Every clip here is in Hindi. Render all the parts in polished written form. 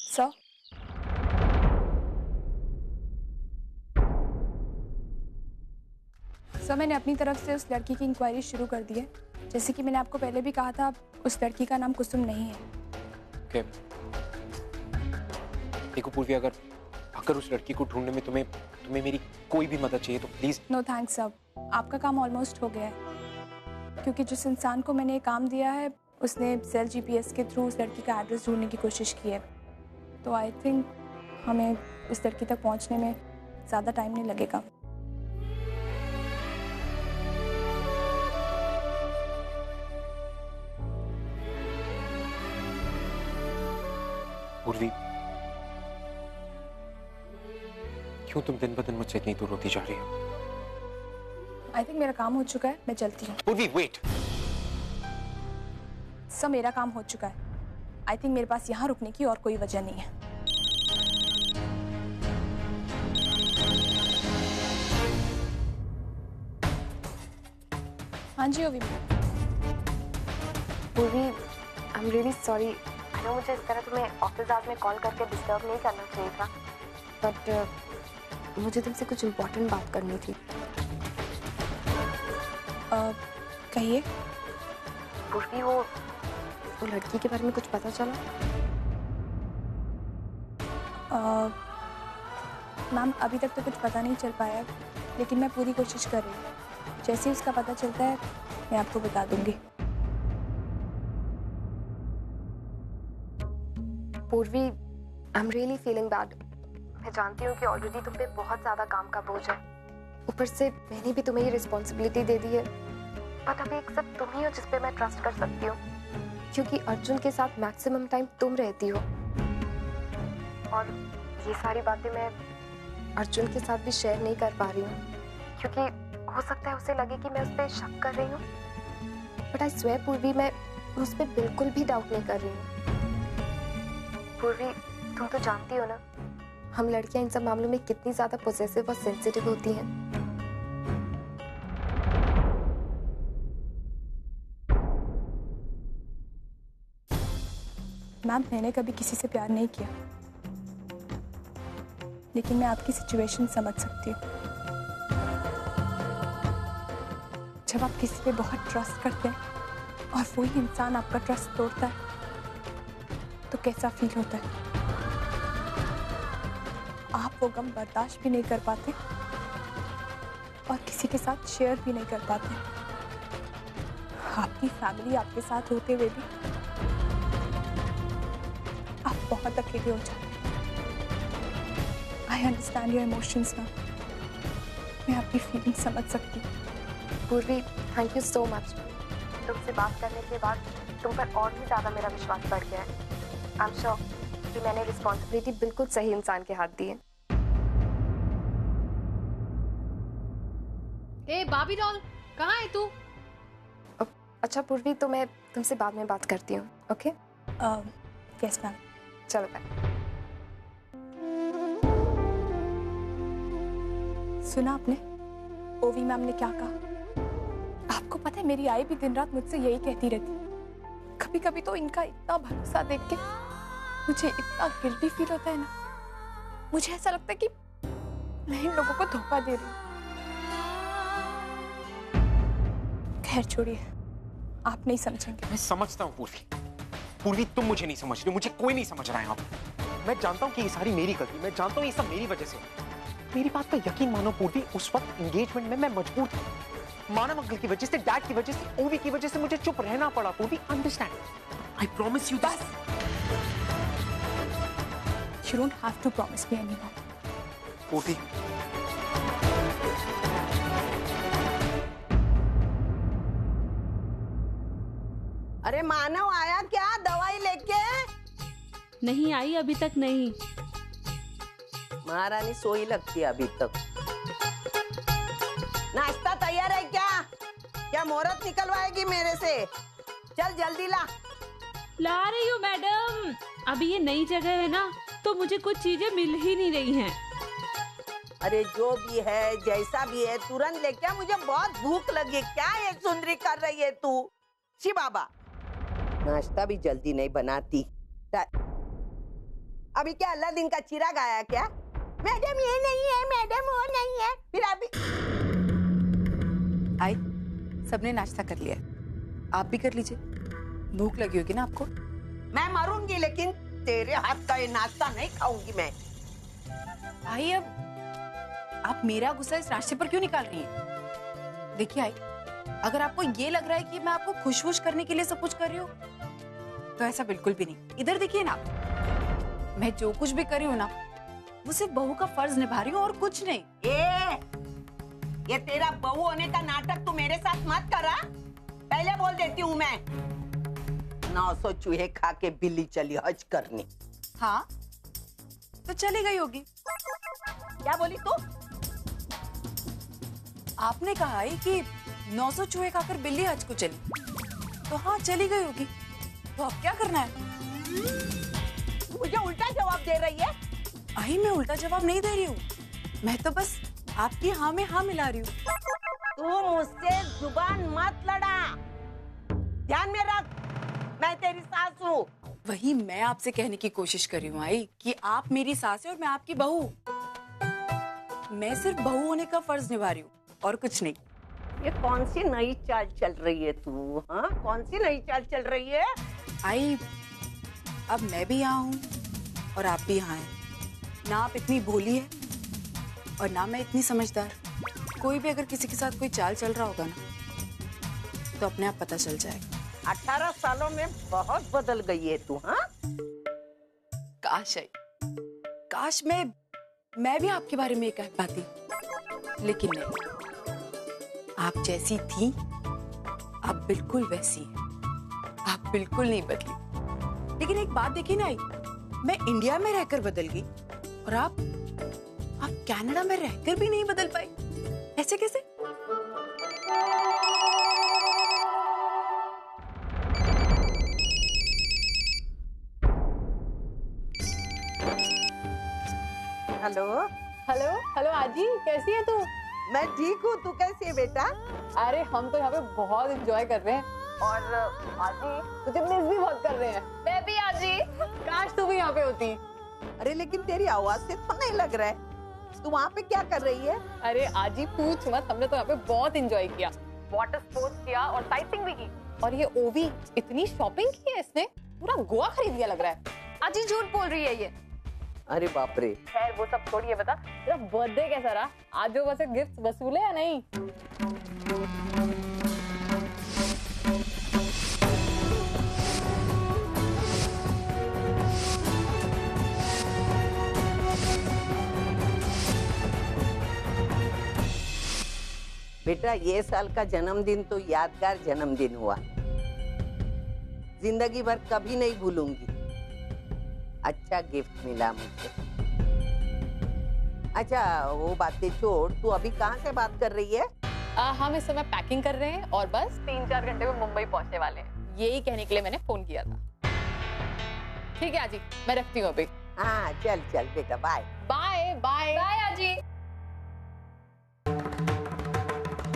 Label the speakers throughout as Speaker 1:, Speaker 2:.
Speaker 1: सर, मैंने अपनी तरफ से उस लड़की की इंक्वायरी शुरू कर दी है। जैसे कि मैंने आपको पहले भी कहा था, उस लड़की का नाम कुसुम नहीं है।
Speaker 2: ओके। देखो पूर्वी, अगर उस लड़की को ढूंढने में तुम्हें मेरी कोई भी मदद चाहिए तो प्लीज।
Speaker 1: नो थैंक्स सर, आपका काम ऑलमोस्ट हो गया है, क्योंकि जिस इंसान को मैंने ये काम दिया है उसने सेल जीपीएस के थ्रू उस लड़की का एड्रेस ढूंढने की कोशिश की है। तो आई थिंक हमें उस लड़की तक पहुंचने में ज़्यादा टाइम नहीं लगेगा।
Speaker 2: पूर्वी, क्यों तुम दिन ब दिन मुझसे इतनी दूर होती जा रही हो?
Speaker 1: आई थिंक मेरा काम हो चुका है, मैं चलती हूँ।
Speaker 2: पूर्वी वेट।
Speaker 1: सर, मेरा काम हो चुका है। आई थिंक मेरे पास यहाँ रुकने की और कोई वजह नहीं है। हाँ जी ओवी।
Speaker 3: पूर्वी, I am really sorry. I know मुझे इस तरह तुम्हें ऑफिस आवर्स में कॉल करके डिस्टर्ब नहीं करना चाहिए था, बट मुझे तुमसे कुछ इम्पोर्टेंट बात करनी थी।
Speaker 1: कहिए।
Speaker 3: पूर्वी, वो लड़की के बारे में कुछ पता चला?
Speaker 1: मैम, अभी तक तो कुछ पता नहीं चल पाया, लेकिन मैं पूरी कोशिश कर रही हूँ। जैसे ही उसका पता चलता है मैं आपको बता दूंगी।
Speaker 3: पूर्वी, I am really feeling bad. मैं जानती हूँ कि ऑलरेडी तुम पे बहुत ज़्यादा काम का बोझ है, ऊपर से मैंने भी तुम्हें ये रिस्पॉन्सिबिलिटी दे दी है, बट अभी एक सब तुम ही हो जिस पे मैं ट्रस्ट कर सकती हूँ, क्योंकि अर्जुन के साथ मैक्सिमम टाइम तुम रहती हो। और ये सारी बातें मैं अर्जुन के साथ भी शेयर नहीं कर पा रही हूँ, क्योंकि हो सकता है उसे लगे कि मैं उस पर शक कर रही हूँ, बट आई स्वेयर पूर्वी, मैं उस पर बिल्कुल भी डाउट नहीं कर रही हूँ। पूर्वी, तुम तो जानती हो ना, हम लड़कियां इन सब मामलों में कितनी ज्यादा पॉसेसिव और सेंसिटिव होती हैं।
Speaker 1: मैम, मैंने कभी किसी से प्यार नहीं किया, लेकिन मैं आपकी सिचुएशन समझ सकती हूँ। जब आप किसी पे बहुत ट्रस्ट करते हैं और वही इंसान आपका ट्रस्ट तोड़ता है तो कैसा फील होता है। आप वो गम बर्दाश्त भी नहीं कर पाते और किसी के साथ शेयर भी नहीं कर पाते। आपकी फैमिली आपके साथ होते हुए भी आप बहुत अकेले हो जाते हैं। आई अंडरस्टैंड योर इमोशंस ना, मैं आपकी फीलिंग समझ सकती हूँ।
Speaker 3: पूर्वी, थैंक यू सो मच। तुमसे बात करने के बाद तुम पर और भी ज्यादा मेरा विश्वास बढ़ गया है। आई एम श्योर कि मैंने रिस्पॉन्सिबिलिटी बिल्कुल सही इंसान के हाथ दी है।
Speaker 4: ए बाबी डॉल, कहाँ है तू?
Speaker 3: अच्छा पूर्वी, तो मैं तुमसे बाद में बात करती हूँ। ओके?
Speaker 1: Yes ma'am.
Speaker 3: चलो बाय।
Speaker 1: सुना आपने ओवी मैम ने क्या कहा? आपको पता है, मेरी आई भी दिन रात मुझसे यही कहती रहती। कभी कभी तो इनका इतना भरोसा देख के मुझे इतना गिल्टी फील होता है ना। मुझे ऐसा लगता है कि मैं इन लोगों को धोखा दे रही हूँ। खैर छोड़िए, आप नहीं समझेंगे।
Speaker 2: मैं समझता हूँ पूर्वी, तुम मुझे नहीं समझ रही हो, मुझे कोई नहीं समझ रहा है यहाँ पे। मैं जानता हूँ कि ये सारी मेरी गलती, मैं जानता हूँ ये सब मेरी वजह से। मेरी बात का यकीन मानो पूर्वी, उस वक्त एंगेजमेंट में मैं मजबूर था। मानव अंकल की वजह से, डैड की वजह से, ओवी की वजह से मुझे चुप रहना पड़ा। पूर्वी, understand. I promise you this.
Speaker 1: You don't have to promise me anymore.
Speaker 2: पूर्वी,
Speaker 5: अरे मानव आया क्या दवाई लेके?
Speaker 4: नहीं आई, अभी तक नहीं।
Speaker 5: महारानी सोई लगती है अभी तक। नाश्ता तैयार है क्या? क्या मुहूर्त निकलवाएगी मेरे से? चल जल्दी ला।
Speaker 4: ला रही हूँ मैडम। अभी ये नई जगह है ना, तो मुझे कुछ चीजें मिल ही नहीं रही हैं।
Speaker 5: अरे जो भी है, जैसा भी है, तुरंत लेके आ, मुझे बहुत भूख लगी। क्या ये सुंदरी कर रही है तू? शी बाबा, नाश्ता भी जल्दी नहीं बनाती। अभी क्या अल्लादीन का चिराग आया क्या? मैडम ये नहीं है, मैडम वो नहीं है, फिर अभी
Speaker 1: आई, सबने नाश्ता कर लिया, आप भी कर लीजिए, भूख लगी होगी ना आपको।
Speaker 5: मैं मरूंगी लेकिन तेरे हाथ का ये नाश्ता नहीं खाऊंगी मैं।
Speaker 1: आई, अब आप मेरा गुस्सा इस नाश्ते पर क्यों निकाल रही हैं? देखिए आई, अगर आपको ये लग रहा है कि मैं आपको खुश खुश करने के लिए सब कुछ कर रही हूँ तो ऐसा बिल्कुल भी नहीं। इधर देखिए ना, मैं जो कुछ भी कर रही हूँ ना वो सिर्फ बहू का फर्ज निभा रही हूँ और कुछ नहीं।
Speaker 5: ये तेरा बहू होने का नाटक तू मेरे साथ मत करा, पहले बोल देती हूँ मैं। 900 चूहे खा के बिल्ली चली हज करने।
Speaker 1: हाँ तो चली गई होगी।
Speaker 5: क्या बोली तू?
Speaker 1: आपने कहा है कि 900 चूहे खाकर बिल्ली हज को चली, तो हाँ चली गई होगी। तो अब क्या करना है?
Speaker 5: मुझे उल्टा जवाब दे रही है।
Speaker 1: आई, मैं उल्टा जवाब नहीं दे रही हूँ, मैं तो बस आपकी हाँ में हाँ मिला रही हूँ।
Speaker 5: तू मुझसे जुबान मत लड़ा, ध्यान में रख, मैं तेरी सास हूँ।
Speaker 1: वही मैं आपसे कहने की कोशिश कर रही हूँ आई कि आप मेरी सास है और मैं आपकी बहू। मैं सिर्फ बहू होने का फर्ज निभा रही हूँ और कुछ नहीं।
Speaker 5: ये कौन सी नई चाल चल रही है तू? हाँ, कौन सी नई चाल चल रही है?
Speaker 1: आई, अब मैं भी यहाँ हूँ और आप भी यहाँ हैं। ना आप इतनी भोली है और ना मैं इतनी समझदार। कोई भी अगर किसी के साथ कोई चाल चल रहा होगा ना तो अपने आप पता चल जाएगा।
Speaker 5: 18 सालों में बहुत बदल गई है तू। हाँ,
Speaker 1: काश आई, काश मैं भी आपके बारे में ये कह पाती, लेकिन नहीं। आप जैसी थी आप बिल्कुल वैसी हैं। आप बिल्कुल नहीं बदली। लेकिन एक बात देखिए ना आई, मैं इंडिया में रहकर बदल गई और आप कनाडा में रहकर भी नहीं बदल पाई। ऐसे कैसे?
Speaker 5: हेलो
Speaker 6: हेलो हेलो आजी, कैसी है तू?
Speaker 5: मैं ठीक हूँ, तू कैसी है बेटा?
Speaker 6: अरे हम तो यहाँ पे बहुत एंजॉय कर रहे हैं और आजी तुझे मिस भी बहुत कर रहे हैं। मैं भी आजी, काश तू भी यहाँ पे होती।
Speaker 5: अरे लेकिन तेरी आवाज से तो नहीं लग रहा है, तू वहाँ पे क्या कर रही है?
Speaker 6: अरे आजी पूछ मत, हमने तो यहाँ पे बहुत एंजॉय किया, वाटर स्पोर्ट्स किया और साइटिंग भी की। और ये ओवी इतनी शॉपिंग की है इसने, पूरा गोवा खरीद लिया लग रहा है। आजी झूठ बोल रही है ये।
Speaker 5: अरे बाप रे।
Speaker 6: खैर वो सब छोड़िए, बता तेरा बर्थडे कैसा रहा? आज जो वैसे गिफ्ट वसूले या नहीं?
Speaker 5: बेटा ये साल का जन्मदिन तो यादगार जन्मदिन हुआ, जिंदगी भर कभी नहीं भूलूंगी। अच्छा गिफ्ट मिला मुझे। अच्छा वो बातें छोड़, तू अभी कहाँ से बात कर रही है?
Speaker 6: हम इस समय पैकिंग कर रहे हैं और बस 3-4 घंटे में मुंबई पहुंचने वाले हैं। यही कहने के लिए मैंने फोन किया था। ठीक है आजी, मैं रखती हूँ अभी।
Speaker 5: हाँ चल चल बेटा, बाय
Speaker 6: बाय बाय बाय आजी।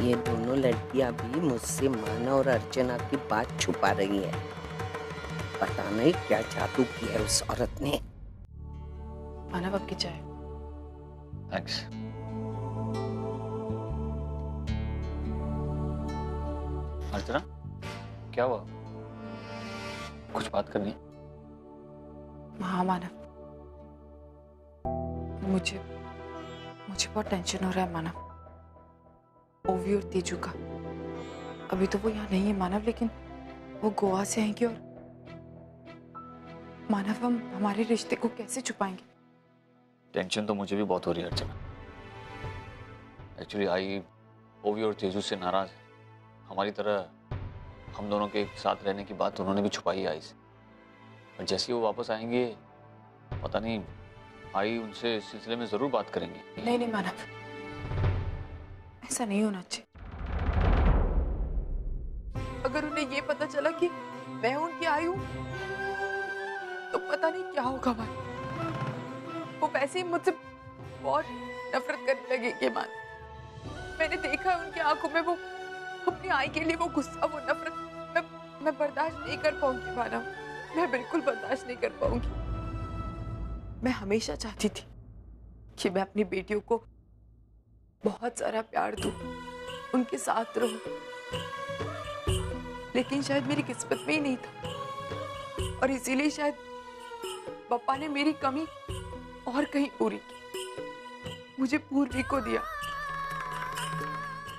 Speaker 5: ये दोनों लड़कियां भी मुझसे माना और अर्चना की बात छुपा रही है। पता नहीं क्या जादू किया है उस औरत ने।
Speaker 1: मानव आपकी चाय।
Speaker 7: थैंक्स। अर्चना क्या हुआ? कुछ बात करनी?
Speaker 1: हाँ मानव, मुझे बहुत टेंशन हो रहा है मानव, ओवी और तेजू का। अभी तो वो यहाँ नहीं है मानव, लेकिन वो गोवा से आएंगे और मानव हम हमारे रिश्ते को कैसे छुपाएंगे?
Speaker 7: टेंशन तो मुझे भी बहुत हो रही है अर्चना। एक्चुअली आई ओवी और तेजू से नाराज है। हमारी तरह हम दोनों के एक साथ रहने की बात उन्होंने भी छुपाई है आई से। और जैसे ही वो वापस आएंगे, पता नहीं आई उनसे इस सिलसिले में जरूर बात करेंगे।
Speaker 1: नहीं मानव, ऐसा नहीं होना चाहिए। अगर उन्हें ये पता चला कि मैं उनकी आई हूं तो पता नहीं क्या होगा भाई। वो वैसे ही मुझसे बहुत नफरत करने लगेंगे मान। मैंने देखा है उनकी आंखों में वो अपनी आई के लिए वो गुस्सा, वो नफरत मैं बर्दाश्त नहीं कर पाऊंगी मानव, मैं बिल्कुल बर्दाश्त नहीं कर पाऊंगी। मैं हमेशा चाहती थी कि मैं अपनी बेटियों को बहुत सारा प्यार दूं, उनके साथ रहूं, लेकिन शायद मेरी किस्मत में ही नहीं था और इसीलिए शायद पापा ने मेरी कमी और कहीं पूरी की, मुझे पूर्वी को दिया।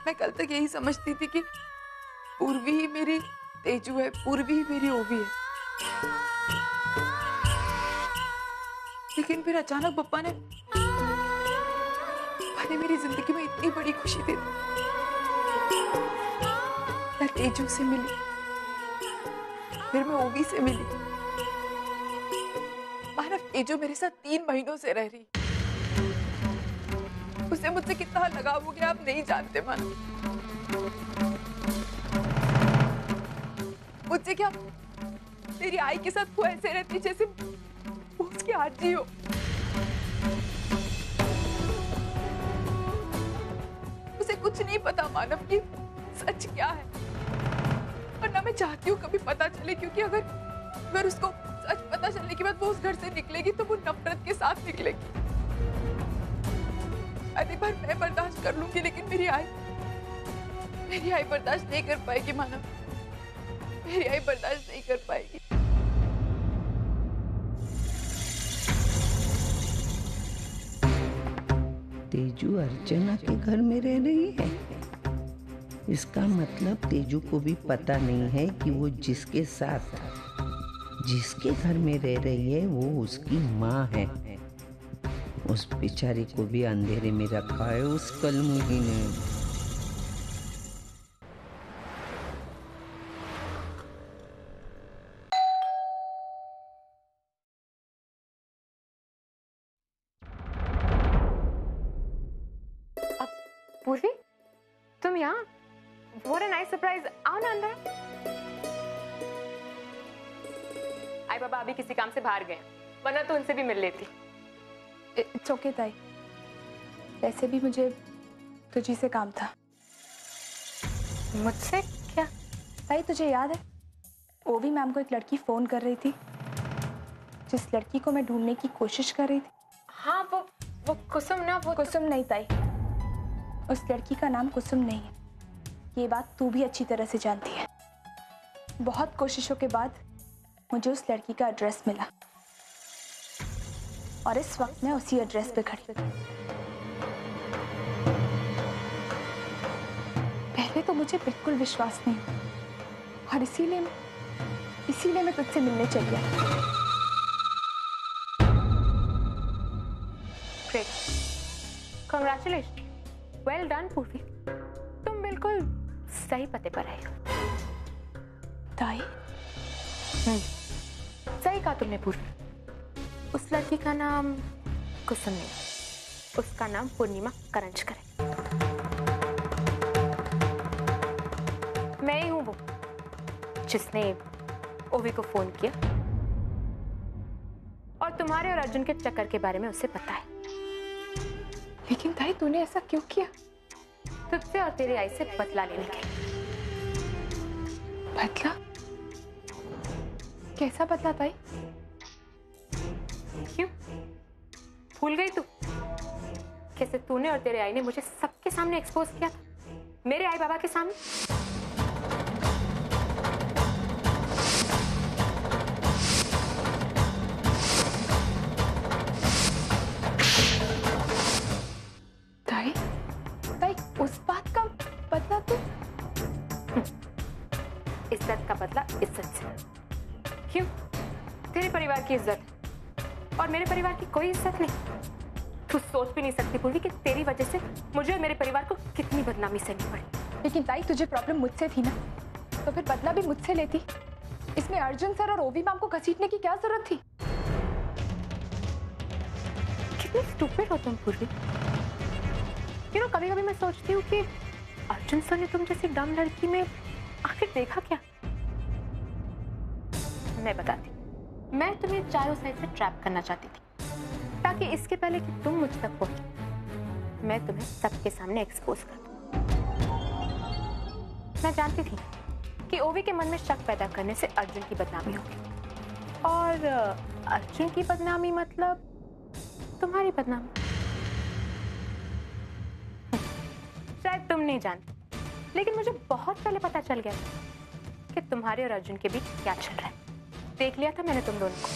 Speaker 1: मैं कल तक यही समझती थी कि पूर्वी ही मेरी तेजू है, पूर्वी ही मेरी ओवी है, लेकिन फिर अचानक पापा ने मेरी जिंदगी में इतनी बड़ी खुशी दे दी। मैं तेजू से मिली, फिर मैं ओवी से मिली। मानव तेजू मेरे साथ 3 महीनों से रह रही, उसे मुझसे कितना लगाव हो गया आप नहीं जानते मानव। मुझसे क्या मेरी आई के साथ वो ऐसे रहती जैसे वो उसकी आजी हो। उसे कुछ नहीं पता मानव कि सच क्या है, और ना मैं चाहती हूँ कभी पता चले, क्योंकि अगर उसको सच पता चलने के बाद वो उस घर से निकलेगी तो वो नफरत के साथ निकलेगी। एक बार मैं बर्दाश्त कर लूंगी, लेकिन मेरी आई बर्दाश्त नहीं कर पाएगी मानव, मेरी आई बर्दाश्त नहीं कर पाएगी।
Speaker 8: तेजू अर्चना के घर में रह रही है। इसका मतलब तेजू को भी पता नहीं है कि वो जिसके घर में रह रही है वो उसकी माँ है। उस बेचारी को भी अंधेरे में रखा है उस कलमुही ने।
Speaker 3: पूर्वी, तुम यहाँ? What a nice surprise! आओ ना अंदर। आई बाबा अभी किसी काम से बाहर गए, वरना तो उनसे भी मिल लेती।
Speaker 1: इट्स ओके ताई, वैसे भी मुझे तुझी से काम था।
Speaker 3: मुझसे क्या?
Speaker 1: ताई तुझे याद है ओवी मैम को एक लड़की फोन कर रही थी, जिस लड़की को मैं ढूंढने की कोशिश कर रही थी।
Speaker 3: हाँ वो कुसुम ना? वो
Speaker 1: कुसुम नहीं ताई, उस लड़की का नाम कुसुम नहीं है, ये बात तू भी अच्छी तरह से जानती है। बहुत कोशिशों के बाद मुझे उस लड़की का एड्रेस मिला और इस वक्त मैं उसी एड्रेस पे खड़ी। पहले तो मुझे बिल्कुल विश्वास नहीं हुआ और इसीलिए मैं तुझसे मिलने चली आई।
Speaker 3: ग्रेट, कांग्रेचुलेशन, वेल डन पूर्वी, तुम बिल्कुल सही पते पर आई हो।
Speaker 1: ताई
Speaker 3: सही कहा तुमने पूर्वी, उस लड़की का नाम कुसुम नहीं, उसका नाम पूर्णिमा करंजकर है। मैं ही हूं वो जिसने ओवी को फोन किया और तुम्हारे और अर्जुन के चक्कर के बारे में उसे पता है।
Speaker 1: लेकिन ताई तूने ऐसा क्यों किया?
Speaker 3: तुझसे और तेरी आई से बदला लेने के लिए।
Speaker 1: बदला? कैसा बदला ताई?
Speaker 3: क्यों भूल गई तू कैसे तूने और तेरे आई ने मुझे सबके सामने एक्सपोज किया था, मेरे आई बाबा के सामने?
Speaker 1: उस बात का बदला तो
Speaker 3: इज्जत का बदला इज्जत से। क्यों? तेरे परिवार की इज्जत और मेरे परिवार की कोई इज्जत नहीं। तू सोच भी नहीं सकती पूर्वी कि तेरी वजह से मुझे और मेरे परिवार को कितनी बदनामी सहनी पड़ी।
Speaker 1: लेकिन ताई तुझे प्रॉब्लम मुझसे थी ना, तो फिर बदला भी मुझसे लेती। इसमें अर्जुन सर और ओवी मैम को घसीटने की क्या जरूरत थी?
Speaker 3: कितनी स्टूपिड हो तुम पूर्वी। कभी-कभी मैं सोचती हूँ कि अर्जुन सर ने तुम जैसी डम लड़की में आखिर देखा क्या? मैं बताती हूँ, मैं तुम्हें चारों साइड से ट्रैप करना चाहती थी ताकि इसके पहले कि तुम मुझ तक पहुंचो मैं तुम्हें सबके सामने एक्सपोज कर दूं। मैं जानती थी कि ओवी के मन में शक पैदा करने से अर्जुन की बदनामी होगी और अर्जुन की बदनामी मतलब
Speaker 9: तुम्हारी बदनामी। शायद तुम नहीं जानते, लेकिन मुझे बहुत पहले पता चल गया था कि तुम्हारे और अर्जुन के बीच क्या चल रहा है। देख लिया था मैंने तुम दोनों को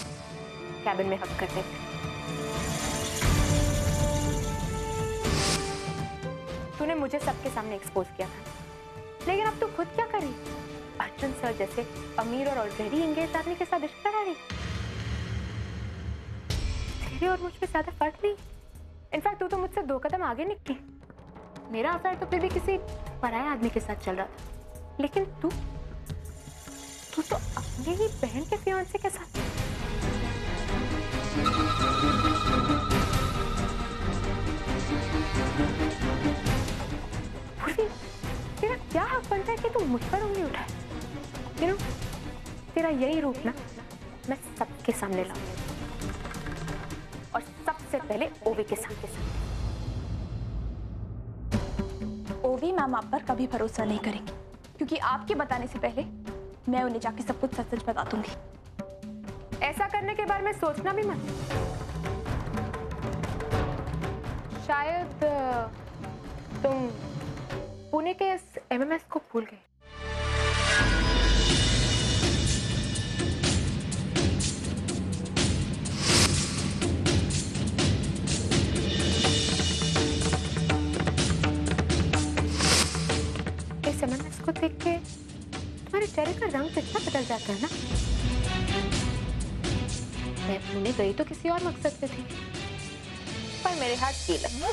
Speaker 9: कैबिन में हक करते थे। तूने मुझे सबके सामने एक्सपोज किया था, लेकिन अब तू खुद क्या करी? अर्जुन सर जैसे अमीर और ऑलरेडी एंगेज आदमी के साथ रिश्ता रहा रही। तेरे और मुझ में ज्यादा फर्क नहीं। इनफैक्ट तू तो मुझसे 2 कदम आगे निकली। मेरा अफेयर तो फिर भी किसी पराये आदमी के साथ चल रहा था, लेकिन तू तो अपने ही बहन के फियांसे के साथ। तेरा क्या हक बनता है कि तू मुझ पर उंगली उठाए? तेरा यही रूप ना मैं सबके सामने लाऊं, और सबसे पहले ओवी के सामने।
Speaker 1: ओवी मैम आप पर कभी भरोसा नहीं करेंगी, क्योंकि आपके बताने से पहले मैं उन्हें जाके सब कुछ सच सच बता दूंगी।
Speaker 9: ऐसा करने के बारे में सोचना भी मत। शायद तुम पुणे के इस एमएमएस को भूल गए। इस एमएमएस को देख के तुम्हारे चेहरे का रंग कितना बदल जाता है ना। मैं पुणे गई तो किसी और मकसद से थी, पर मेरे हाथ ये लगा।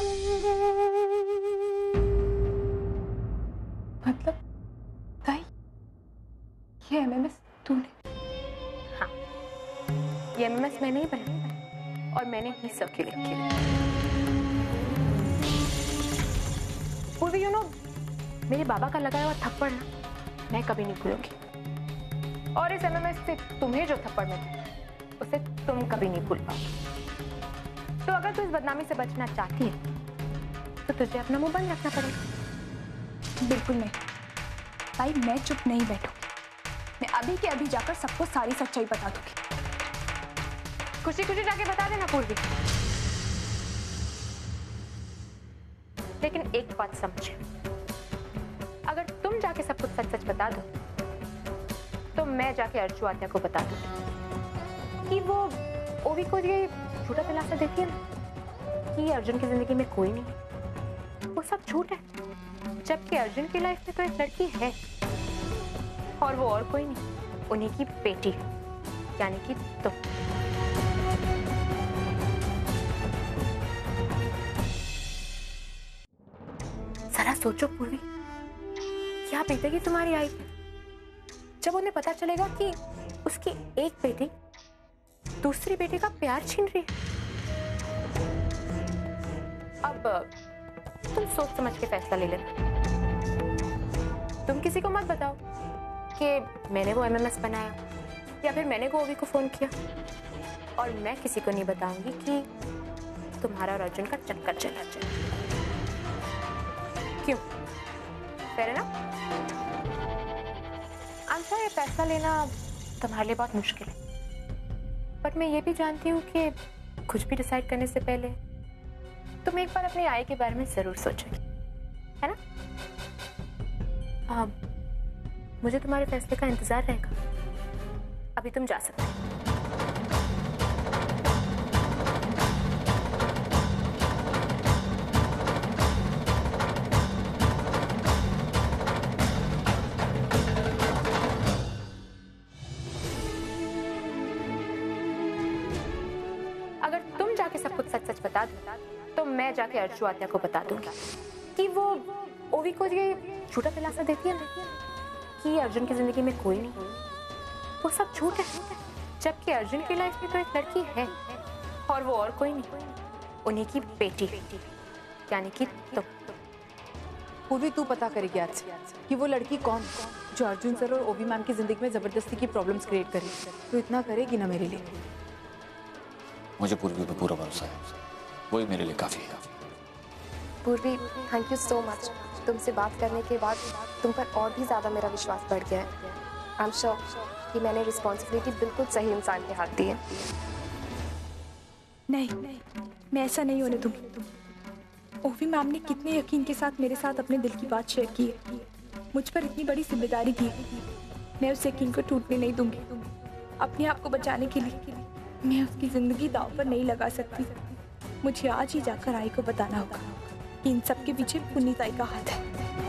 Speaker 1: मतलब ताई, ये एमएमएस तूने?
Speaker 9: हाँ, ये एमएमएस मैंने ही बनाया और मैंने ही सर्कुलेट किया। पूर्वी यू नो, मेरे बाबा का लगाया हुआ थप्पड़ ना मैं कभी नहीं भूलूंगी, और इस एमएमएस से तुम्हें जो थप्पड़ मिला उसे तुम कभी नहीं भूल पाओगे। तो अगर तू इस बदनामी से बचना चाहती है तो तुझे अपना मुंह बंद रखना पड़ेगा।
Speaker 1: बिल्कुल नहीं ताई, मैं चुप नहीं बैठूंगी। मैं अभी के अभी जाकर सबको सारी सच्चाई बता दूंगी।
Speaker 9: खुशी खुशी जाके बता देना पूर्वी, लेकिन एक बात समझे, अगर तुम जाके सब कुछ सच सच बता दो तो मैं जाके अर्चू आत्या को बता दूंगी कि वो ओवी को ये झूठा दिलासा देती है ना कि अर्जुन की जिंदगी में कोई नहीं है, वो सब झूठ है। जबकि अर्जुन की लाइफ में तो एक लड़की है, और वो और कोई नहीं, उन्हीं की बेटी है, यानी कि तुम। जरा सोचो पूर्वी, क्या बीतेगी तुम्हारी आई पे जब उन्हें पता चलेगा कि उसकी एक बेटी दूसरी बेटी का प्यार छीन रही है। अब तुम सोच समझ के फैसला ले लेना। तुम किसी को मत बताओ कि मैंने वो एमएमएस बनाया या फिर मैंने को ओवी को फोन किया, और मैं किसी को नहीं बताऊंगी कि तुम्हारा और अर्जुन का चक्कर चला जाए। क्यों? फेयर है ना? आंसर, ये फैसला लेना तुम्हारे लिए बहुत मुश्किल है, बट मैं ये भी जानती हूँ कि कुछ भी डिसाइड करने से पहले तुम एक बार अपनी आय के बारे में जरूर सोचोगी, है ना? मुझे तुम्हारे फैसले का इंतजार रहेगा। अभी तुम जा सकते हो। अगर तुम जाके सब कुछ सच सच बता दो तो मैं जाके अर्चू आत्या को बता दूंगी कि वो ओवी को ये झूठा दिलासा देती है ना कि अर्जुन की जिंदगी में कोई नहीं, वो सब झूठ है। जबकि अर्जुन की लाइफ में तो एक लड़की है, और वो और कोई नहीं, उन्हीं की बेटी, यानी कि तुम।
Speaker 6: पूर्वी, तू पता करेगी आज से कि वो लड़की कौन जो अर्जुन सर और ओवी मैम की जिंदगी में जबरदस्ती की प्रॉब्लम्स क्रिएट करी। तू इतना करेगी ना मेरे लिए?
Speaker 7: मुझे पूर्वी पे पूरा भरोसा है, वही मेरे लिए काफी है।
Speaker 3: पूर्वी, थैंक यू सो मच। तुमसे बात करने के बाद तुम पर और भी ज़्यादा मेरा विश्वास बढ़ गया है। आई एम श्योर कि मैंने रिस्पॉन्सिबिलिटी बिल्कुल सही इंसान के हाथ दी है।
Speaker 1: नहीं, मैं ऐसा नहीं होने दूंगी। ओवी मैम ने कितने यकीन के साथ मेरे साथ अपने दिल की बात शेयर की है, मुझ पर इतनी बड़ी जिम्मेदारी दी है। मैं उस यकीन को टूटने नहीं दूंगी। अपने आप को बचाने के लिए मैं उसकी जिंदगी दांव पर नहीं लगा सकती। मुझे आज ही जाकर आई को बताना होगा कि इन सब के पीछे पुनीत आई का हाथ है।